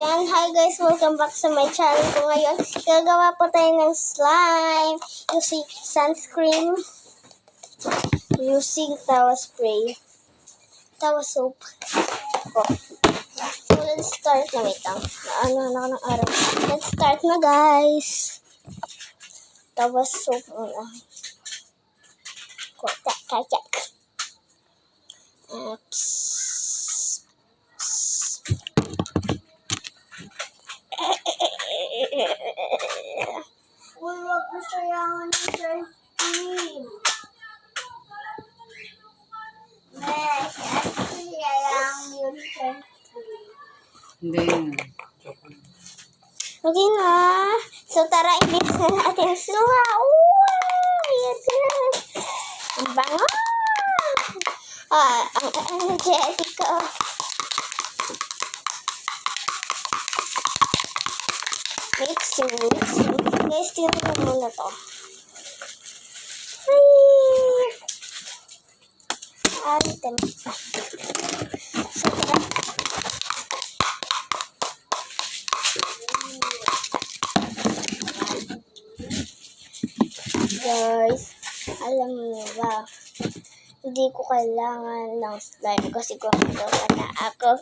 Yan, hi guys, welcome back sa my channel ko ngayon. Gagawa po tayo ng slime using sunscreen, using tawa spray, tawa soap. So, let's start na. Wait lang. Ano ng araw. Let's start na guys. Tawa soap muna. Kacak. Uy, wag ko sayangan ng sunscreen. Yes, sayangan yung sunscreen. Hindi. Okay na. So, tara, i-mix na natin sila. Wow! Ayan na. Ang bango. Ang energetic ko. Mixing. Guys, tingnan mo muna to. Item. So, tara. Guys, alam niyo ba, hindi ko kailangan ng slime kasi gumagawa na ako.